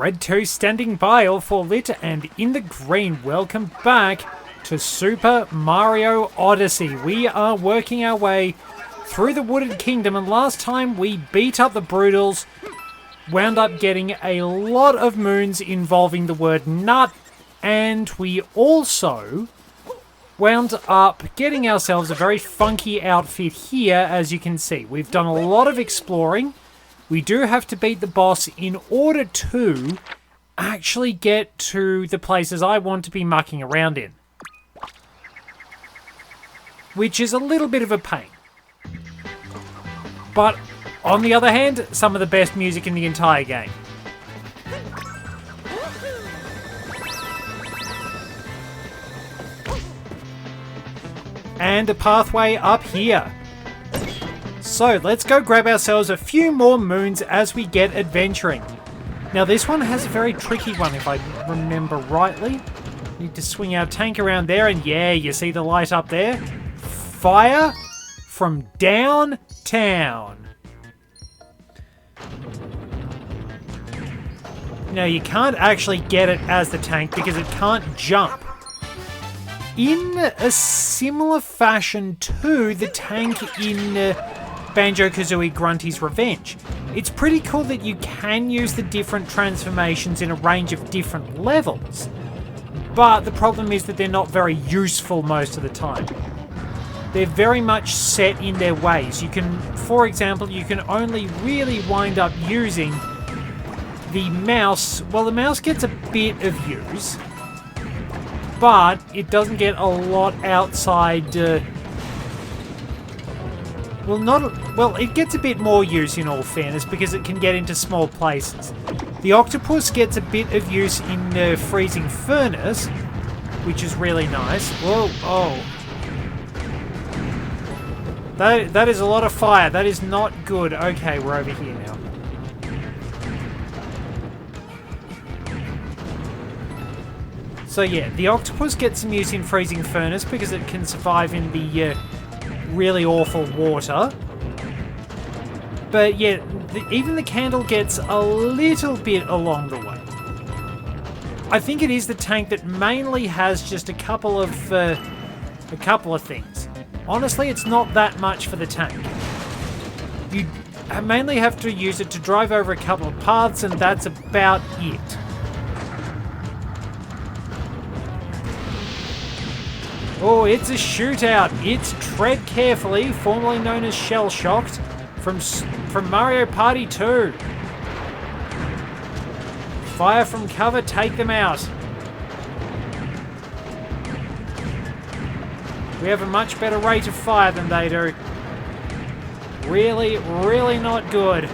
Red 2 standing by, all 4 lit, and in the green. Welcome back to Super Mario Odyssey. We are working our way through the Wooded Kingdom, and last time we beat up the Brutals, wound up getting a lot of moons involving the word nut, and we also wound up getting ourselves a very funky outfit here, as you can see. We've done a lot of exploring. We do have to beat the boss in order to actually get to the places I want to be mucking around in, which is a little bit of a pain. But on the other hand, some of the best music in the entire game. And a pathway up here. So let's go grab ourselves a few more moons as we get adventuring. Now this one has a very tricky one if I remember rightly. Need to swing our tank around there, and yeah, you see the light up there? Fire from downtown. Now you can't actually get it as the tank because it can't jump. In a similar fashion to the tank in Banjo-Kazooie Grunty's Revenge. It's pretty cool that you can use the different transformations in a range of different levels, but the problem is that they're not very useful most of the time. They're very much set in their ways. You can, for example, you can only really wind up using the mouse. Well, the mouse gets a bit of use, but it doesn't get a lot outside. Well, it gets a bit more use in all fairness because it can get into small places. The octopus gets a bit of use in the freezing furnace, which is really nice. Whoa, oh. That is a lot of fire. That is not good. Okay, we're over here now. So yeah, the octopus gets some use in freezing furnace because it can survive in the really awful water. But yeah, even the candle gets a little bit along the way. I think it is the tank that mainly has just a couple of things. Honestly, it's not that much for the tank. You mainly have to use it to drive over a couple of paths, and that's about it. Oh, it's a shootout. It's Tread Carefully, formerly known as Shell Shocked, from Mario Party 2. Fire from cover, take them out. We have a much better rate of fire than they do. Really, really not good.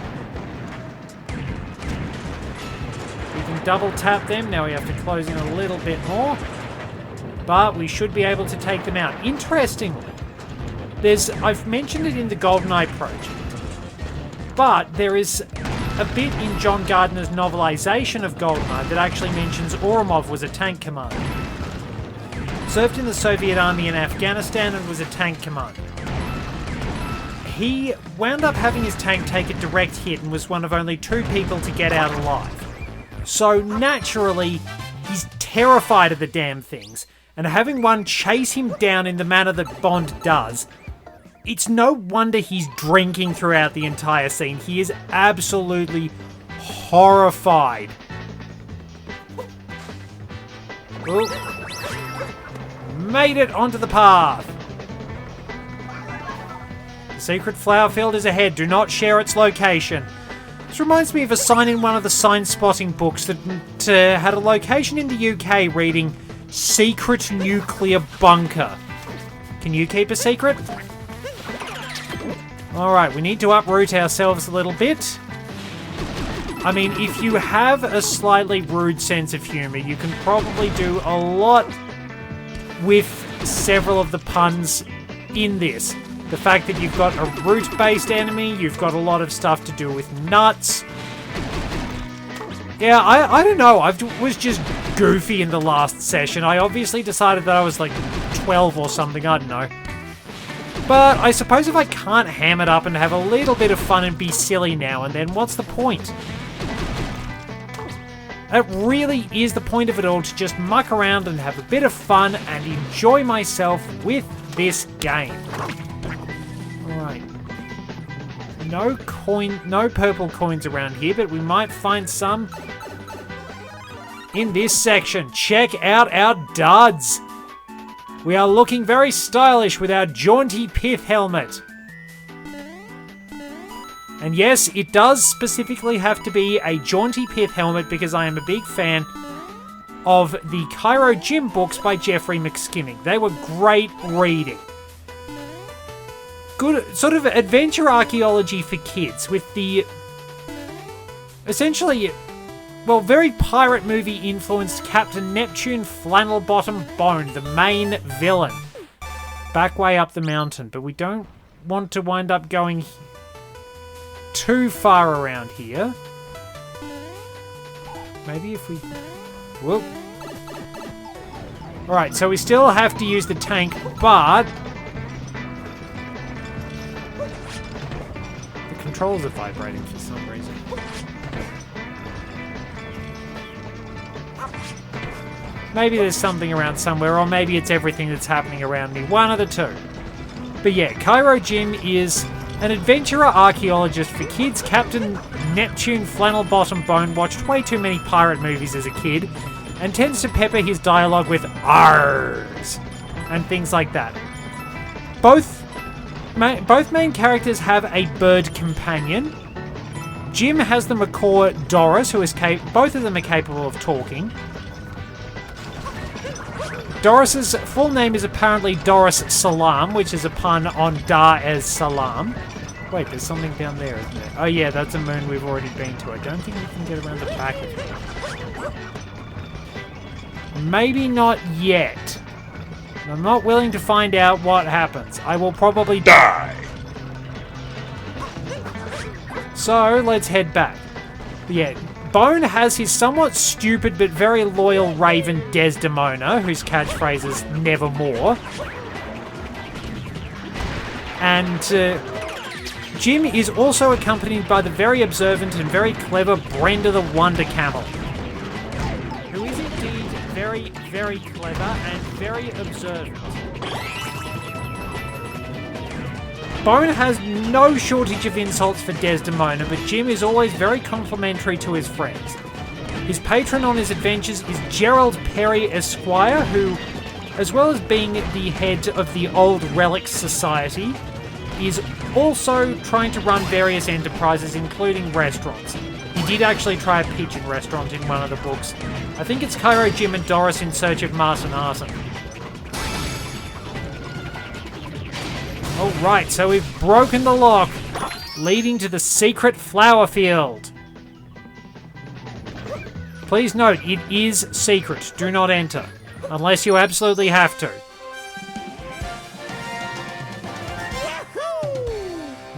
We can double tap them. Now we have to close in a little bit more. But we should be able to take them out. Interestingly, I've mentioned it in the GoldenEye project, but there is a bit in John Gardner's novelization of GoldenEye that actually mentions Oromov was a tank commander. Served in the Soviet Army in Afghanistan and was a tank commander. He wound up having his tank take a direct hit and was one of only 2 people to get out alive. So naturally, he's terrified of the damn things. And having one chase him down in the manner that Bond does, it's no wonder he's drinking throughout the entire scene. He is absolutely horrified. Oh. Made it onto the path. The secret flower field is ahead. Do not share its location. This reminds me of a sign in one of the sign spotting books that had a location in the UK reading Secret Nuclear Bunker. Can you keep a secret? Alright, we need to uproot ourselves a little bit. I mean, if you have a slightly rude sense of humour, you can probably do a lot with several of the puns in this. The fact that you've got a root-based enemy, you've got a lot of stuff to do with nuts. Yeah, I don't know. I was just goofy in the last session. I obviously decided that I was like 12 or something. I don't know. But I suppose if I can't ham it up and have a little bit of fun and be silly now and then, what's the point? It really is the point of it all, to just muck around and have a bit of fun and enjoy myself with this game. Alright. No purple coins around here, but we might find some in this section. Check out our duds. We are looking very stylish with our jaunty pith helmet. And yes, it does specifically have to be a jaunty pith helmet because I am a big fan of the Cairo Gym books by Jeffrey McSkimming. They were great reading. Good sort of adventure archaeology for kids with the essentially, well, very pirate movie influenced Captain Neptune Flannelbottom Bone, the main villain. Back way up the mountain, but we don't want to wind up going too far around here. Maybe if we... Whoop. Alright, so we still have to use the tank, but... the controls are vibrating for some reason. Maybe there's something around somewhere, or maybe it's everything that's happening around me. One of the two. But yeah, Cairo Jim is an adventurer archaeologist for kids. Captain Neptune Flannelbottom Bone watched way too many pirate movies as a kid and tends to pepper his dialogue with "Arrs" and things like that. Both main characters have a bird companion. Jim has the macaw Doris, who is both of them are capable of talking. Doris's full name is apparently Doris Salam, which is a pun on Dar es Salaam. Wait, there's something down there, isn't there? Oh yeah, that's a moon we've already been to. I don't think we can get around the back of it. Maybe not yet. I'm not willing to find out what happens. I will probably die. So, let's head back. But yeah, Bone has his somewhat stupid but very loyal raven Desdemona, whose catchphrase is "nevermore." And Jim is also accompanied by the very observant and very clever Brenda the Wonder Camel, who is indeed very, very clever and very observant. Bone has no shortage of insults for Desdemona, but Jim is always very complimentary to his friends. His patron on his adventures is Gerald Perry Esquire, who, as well as being the head of the Old Relics Society, is also trying to run various enterprises, including restaurants. He did actually try a pigeon restaurant in one of the books. I think it's Cairo Jim and Doris in Search of Martin Arson. Alright, so we've broken the lock, leading to the secret flower field. Please note, it is secret. Do not enter, unless you absolutely have to.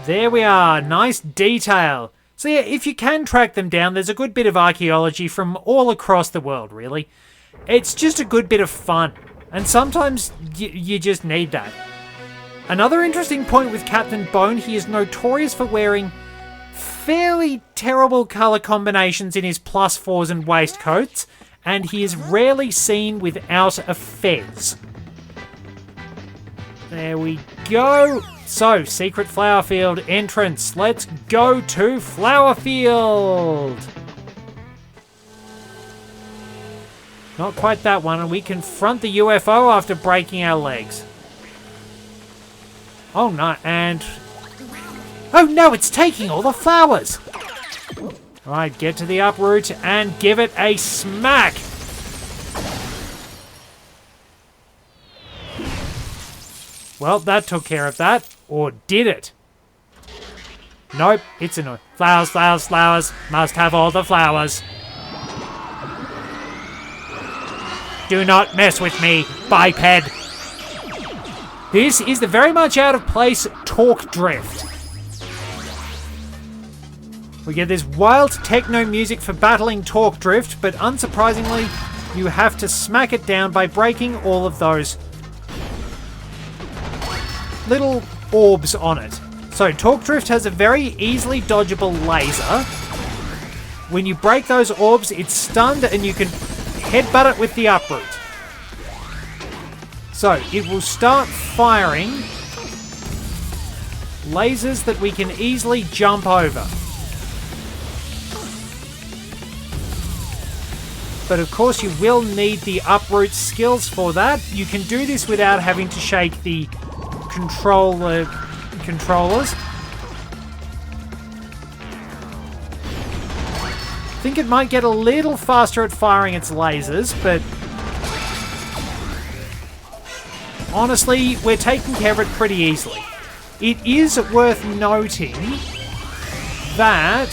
There we are, nice detail. So yeah, if you can track them down, there's a good bit of archaeology from all across the world, really. It's just a good bit of fun, and sometimes you just need that. Another interesting point with Captain Bone, he is notorious for wearing fairly terrible colour combinations in his +4s and waistcoats, and he is rarely seen without a fez. There we go. So, secret flower field entrance. Let's go to flower field. Not quite that one, and we confront the UFO after breaking our legs. Oh no, and... oh no, it's taking all the flowers! Alright, get to the uproot and give it a smack! Well, that took care of that. Or did it? Nope, it's a flowers, flowers, flowers. Must have all the flowers. Do not mess with me, biped! This is the very much out of place Torque Drift. We get this wild techno music for battling Torque Drift, but unsurprisingly, you have to smack it down by breaking all of those little orbs on it. So Torque Drift has a very easily dodgeable laser, When you break those orbs, it's stunned and you can headbutt it with the uproot. So, it will start firing lasers that we can easily jump over. But of course you will need the uproot skills for that. You can do this without having to shake the controllers. I think it might get a little faster at firing its lasers, but honestly, we're taking care of it pretty easily. It is worth noting that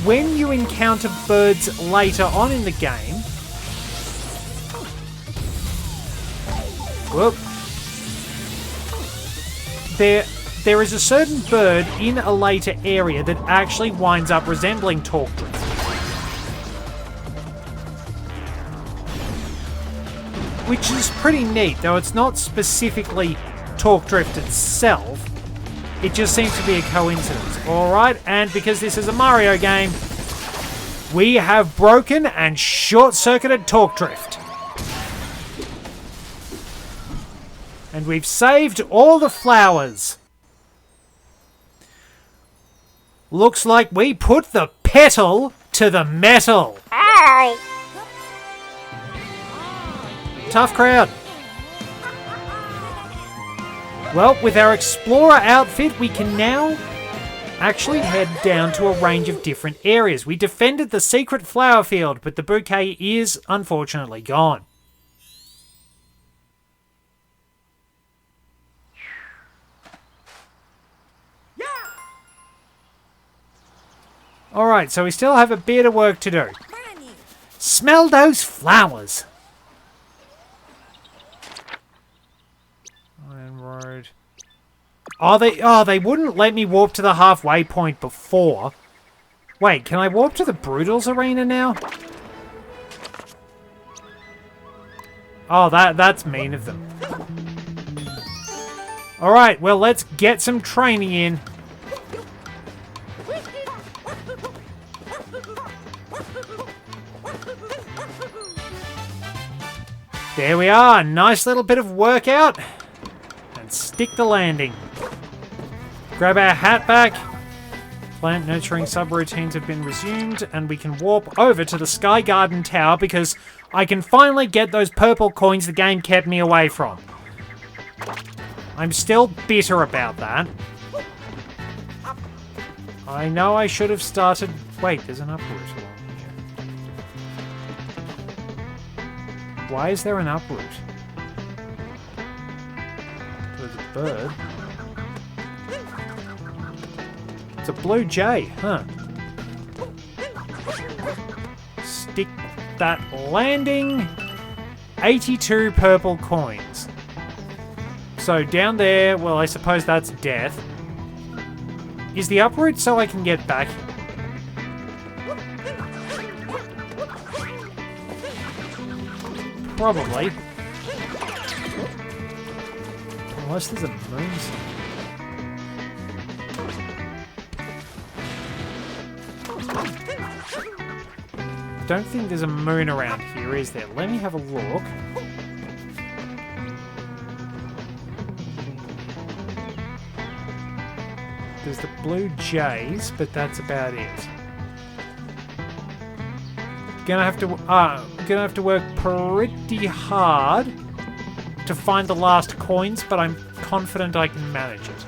when you encounter birds later on in the game, whoop, there is a certain bird in a later area that actually winds up resembling Torque Drift. Which is pretty neat, though it's not specifically Torque Drift itself. It just seems to be a coincidence. Alright, and because this is a Mario game, we have broken and short-circuited Torque Drift. And we've saved all the flowers. Looks like we put the petal to the metal. Ow! Tough crowd. Well, with our Explorer outfit, we can now actually head down to a range of different areas. We defended the secret flower field, but the bouquet is unfortunately gone. Alright, so we still have a bit of work to do. Smell those flowers! Iron Road. Oh, they wouldn't let me warp to the halfway point before. Wait, can I warp to the Brutals Arena now? Oh, that's mean of them. Alright, well, let's get some training in. There we are, nice little bit of workout. And stick the landing. Grab our hat back. Plant nurturing subroutines have been resumed, and we can warp over to the Sky Garden Tower because I can finally get those purple coins the game kept me away from. I'm still bitter about that. I know I should have started... Wait, there's an uproot along here. Why is there an uproot? There's a bird. It's a blue jay, huh? Stick that landing. 82 purple coins. So down there, well, I suppose that's death. Is the uproot so I can get back? Probably. Unless there's a moon somewhere. Don't think there's a moon around here, is there? Let me have a look. There's the blue jays, but that's about it. Gonna have to work pretty hard to find the last coins, but I'm confident I can manage it.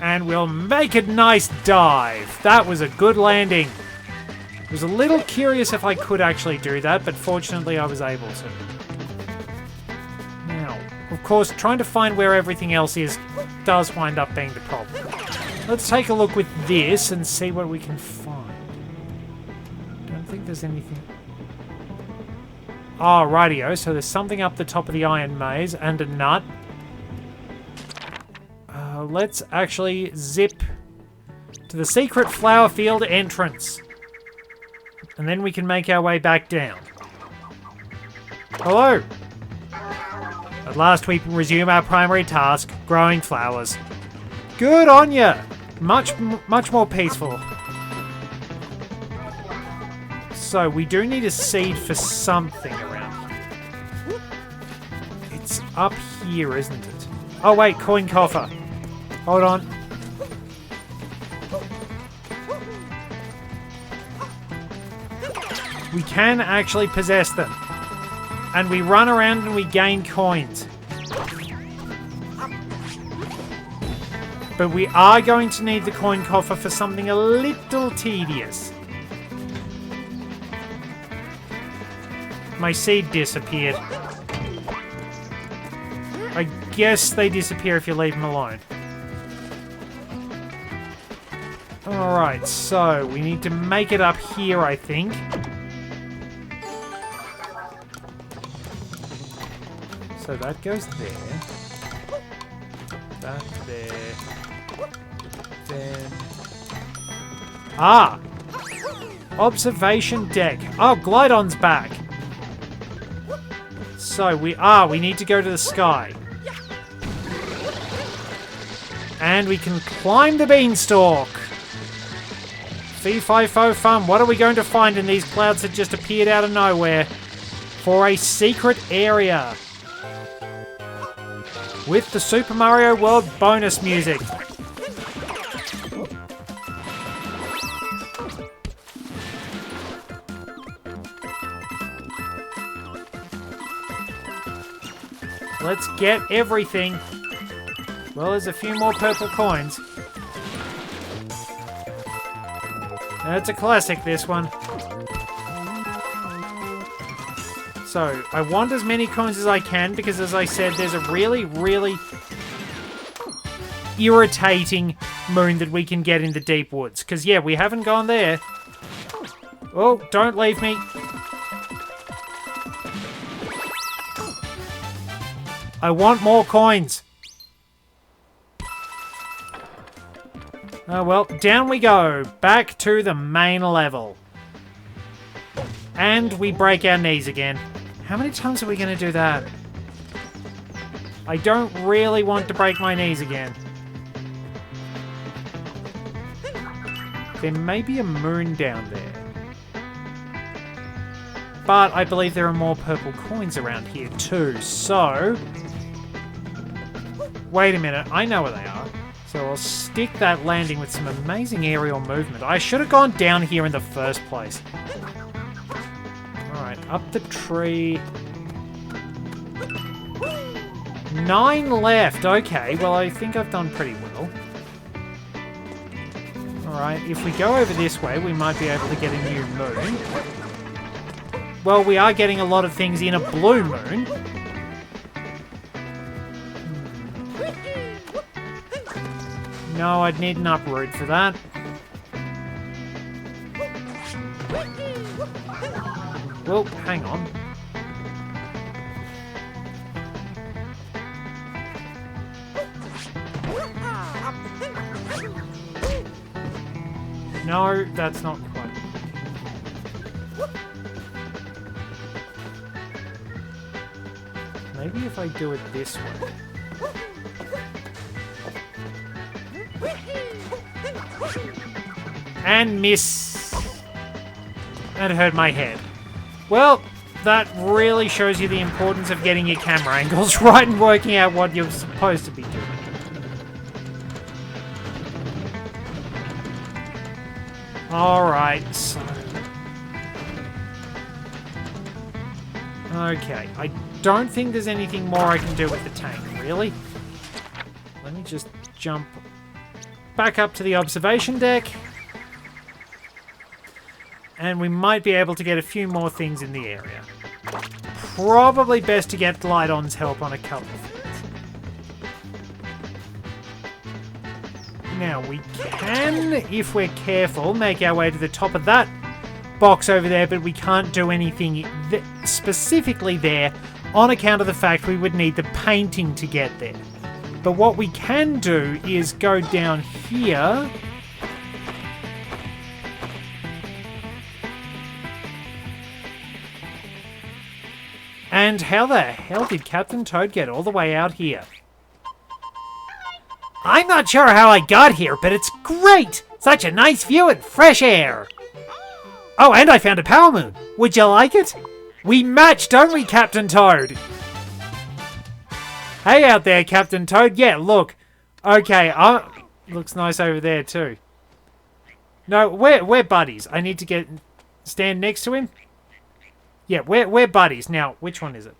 And we'll make a nice dive. That was a good landing. I was a little curious if I could actually do that, but fortunately I was able to. Now, of course, trying to find where everything else is does wind up being the problem. Let's take a look with this and see what we can find. Don't think there's anything... Oh, rightio, so there's something up the top of the iron maze and a nut. Let's actually zip to the secret flower field entrance. And then we can make our way back down. Hello! At last we resume our primary task, growing flowers. Good on ya! Much more peaceful. So, we do need a seed for something around here. It's up here, isn't it? Oh wait, coin coffer. Hold on. We can actually possess them. And we run around and we gain coins. But we are going to need the coin coffer for something a little tedious. My seed disappeared. I guess they disappear if you leave them alone. Alright, so we need to make it up here, I think. So that goes there. That there. Then... Ah! Observation deck. Oh, Glidon's back. So we need to go to the sky. And we can climb the beanstalk. Fee fi fo fum. What are we going to find in these clouds that just appeared out of nowhere? For a secret area. With the Super Mario World bonus music. Let's get everything. Well, there's a few more purple coins. It's a classic, this one. So, I want as many coins as I can because, as I said, there's a really, really irritating moon that we can get in the deep woods. Because, yeah, we haven't gone there. Oh, don't leave me. I want more coins. Oh, well, down we go. Back to the main level. And we break our knees again. How many times are we going to do that? I don't really want to break my knees again. There may be a moon down there. But I believe there are more purple coins around here too, so... Wait a minute, I know where they are. So I'll stick that landing with some amazing aerial movement. I should have gone down here in the first place. Alright, up the tree. 9 left. Okay, well, I think I've done pretty well. Alright, if we go over this way, we might be able to get a new moon. Well, we are getting a lot of things in a blue moon. No, I'd need an uproot for that. Well, hang on. No, that's not quite. Maybe if I do it this way. And miss. That hurt my head. Well, that really shows you the importance of getting your camera angles right and working out what you're supposed to be doing. Alright, so... Okay, I don't think there's anything more I can do with the tank, really. Let me just jump back up to the observation deck. And we might be able to get a few more things in the area. Probably best to get Glidon's help on a couple of things. Now, we can, if we're careful, make our way to the top of that box over there, but we can't do anything specifically there on account of the fact we would need the painting to get there. But what we can do is go down here. And how the hell did Captain Toad get all the way out here? I'm not sure how I got here, but it's great! Such a nice view and fresh air! Oh, and I found a power moon. Would you like it? We match, don't we, Captain Toad? Hey out there, Captain Toad. Yeah, look. Okay, looks nice over there too. No, we're buddies. I need to stand next to him. Yeah, we're buddies. Now, which one is it?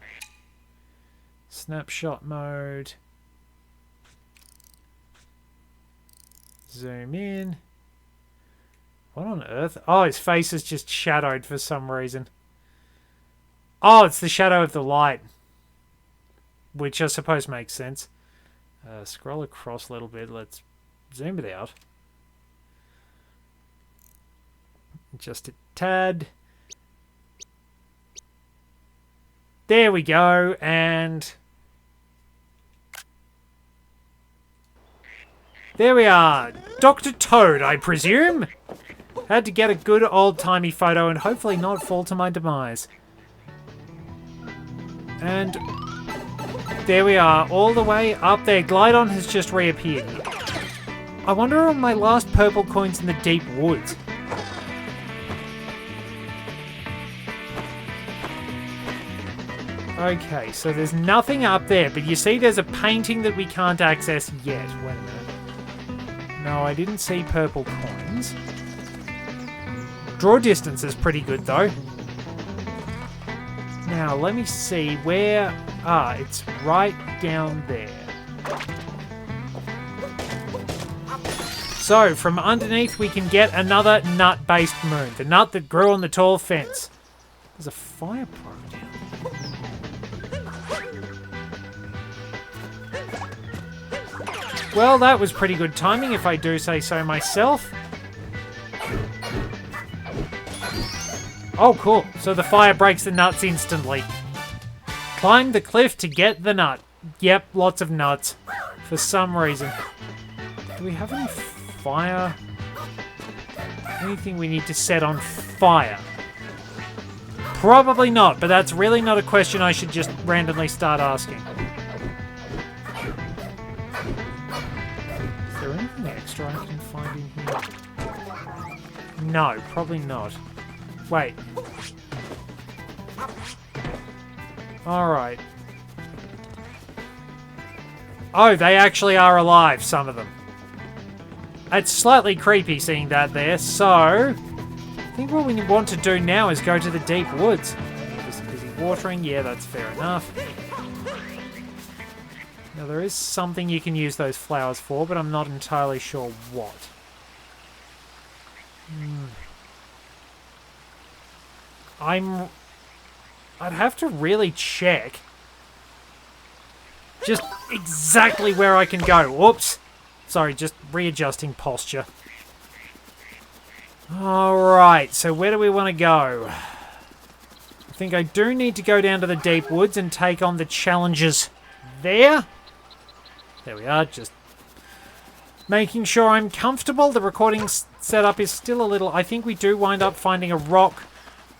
Snapshot mode. Zoom in. What on earth? Oh, his face is just shadowed for some reason. Oh, it's the shadow of the light. Which I suppose makes sense. Scroll across a little bit. Let's zoom it out. Just a tad. There we go. And there we are. Dr. Toad, I presume? Had to get a good old-timey photo and hopefully not fall to my demise. And there we are, all the way up there. Glidon has just reappeared. I wonder on my last purple coins in the deep woods. Okay, so there's nothing up there, but you see there's a painting that we can't access yet. Wait a minute. No, I didn't see purple coins. Draw distance is pretty good, though. Now, let me see where... Ah, it's right down there. So, from underneath we can get another nut-based moon. The nut that grew on the tall fence. There's a fire probe down there. Well, that was pretty good timing, if I do say so myself. Oh, cool. So the fire breaks the nuts instantly. Climb the cliff to get the nut. Yep, lots of nuts. For some reason. Do we have any fire? Anything we need to set on fire? Probably not, but that's really not a question I should just randomly start asking. Is there anything extra I can find in here? No, probably not. Wait. Alright. Oh, they actually are alive, some of them. It's slightly creepy seeing that there, so... I think what we want to do now is go to the deep woods. Just busy watering, yeah, that's fair enough. Now, there is something you can use those flowers for, but I'm not entirely sure what. I'd have to really check just exactly where I can go. Whoops. Sorry, just readjusting posture. Alright, so where do we want to go? I think I do need to go down to the deep woods and take on the challenges there. There we are, just making sure I'm comfortable. The recording setup is still a little... I think we do wind up finding a rock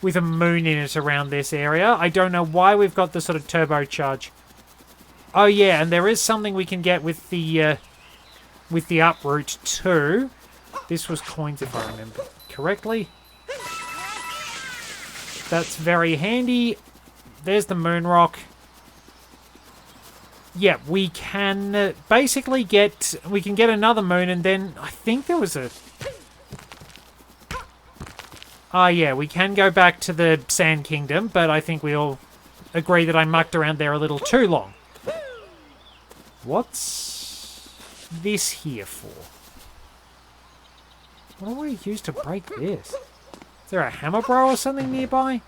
with a moon in it around this area. I don't know why we've got the sort of turbocharge. Oh yeah, and there is something we can get with the uproot too. This was coins if I remember correctly. That's very handy. There's the moon rock. Yeah, we can basically get... We can get another moon and then... I think there was a... Ah, yeah, we can go back to the Sand Kingdom, but I think we all agree that I mucked around there a little too long. What's this here for? What do I use to break this? Is there a hammer bro or something nearby?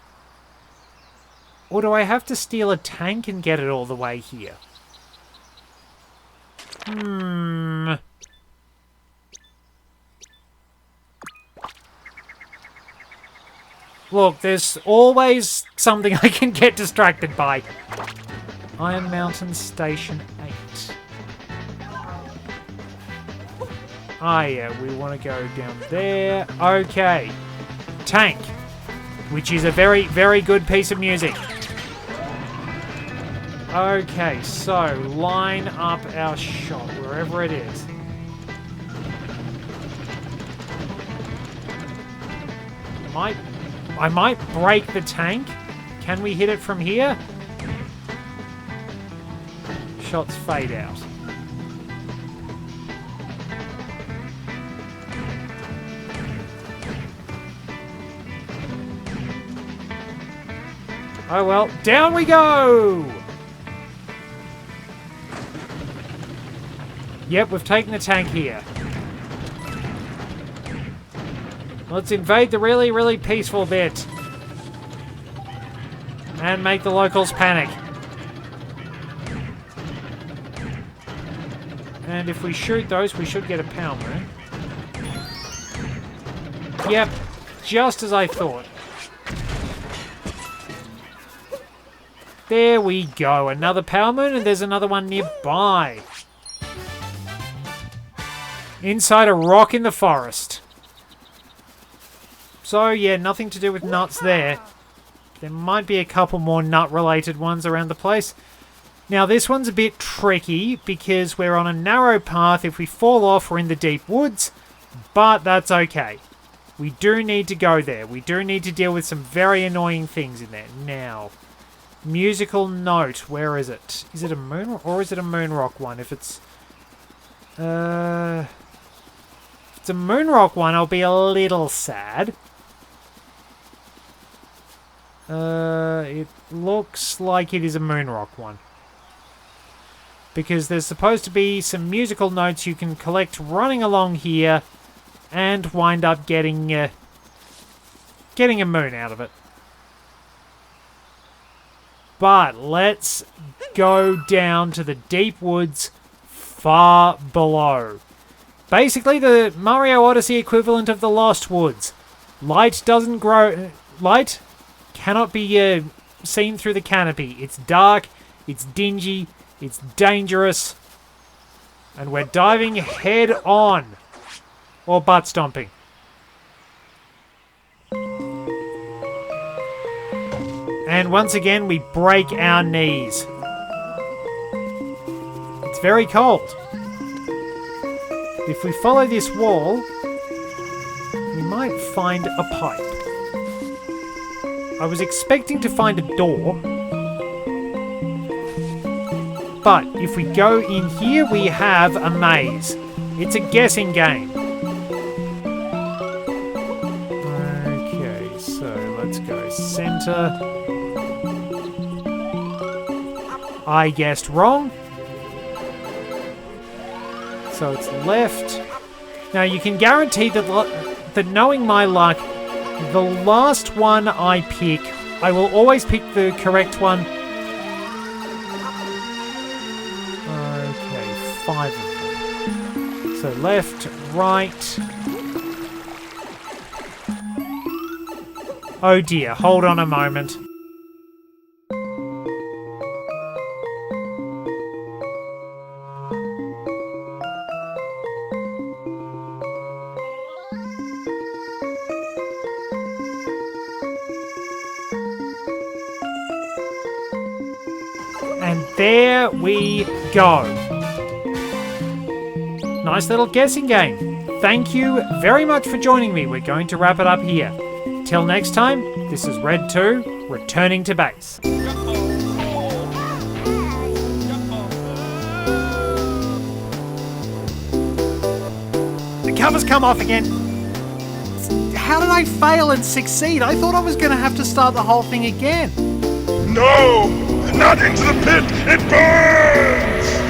Or do I have to steal a tank and get it all the way here? Look, there's always something I can get distracted by. Iron Mountain Station 8. Ah, yeah, we want to go down there. Okay. Tank. Which is a very, very good piece of music. Okay, so line up our shot wherever it is. I might break the tank. Can we hit it from here? Shots fade out. Oh well, down we go! Yep, we've taken the tank here. Let's invade the really, really peaceful bit. And make the locals panic. And if we shoot those, we should get a power moon. Yep, just as I thought. There we go, another power moon, and there's another one nearby. Inside a rock in the forest. So, yeah, nothing to do with nuts there. There might be a couple more nut-related ones around the place. Now, this one's a bit tricky because we're on a narrow path. If we fall off, we're in the deep woods, but that's okay. We do need to go there. We do need to deal with some very annoying things in there. Now, musical note. Where is it? Is it a moon or is it a moon rock one? If it's a moon rock one, I'll be a little sad. It looks like it is a moon rock one. Because there's supposed to be some musical notes you can collect running along here and wind up getting a moon out of it. But let's go down to the deep woods far below. Basically the Mario Odyssey equivalent of the Lost Woods. Light doesn't grow... Light cannot be seen through the canopy. It's dark, it's dingy, it's dangerous, and we're diving head on. Or butt stomping. And once again, we break our knees. It's very cold. If we follow this wall, we might find a pipe. I was expecting to find a door. But if we go in here, we have a maze. It's a guessing game. Okay, so let's go center. I guessed wrong. So it's left. Now you can guarantee that knowing my luck, the last one I pick, I will always pick the correct one. Okay, 5 of them. So left, right. Oh dear, hold on a moment. And there we go. Nice little guessing game. Thank you very much for joining me. We're going to wrap it up here. Till next time, this is Red 2, returning to base. The cover's come off again. How did I fail and succeed? I thought I was going to have to start the whole thing again. No! Not into the pit! It burns!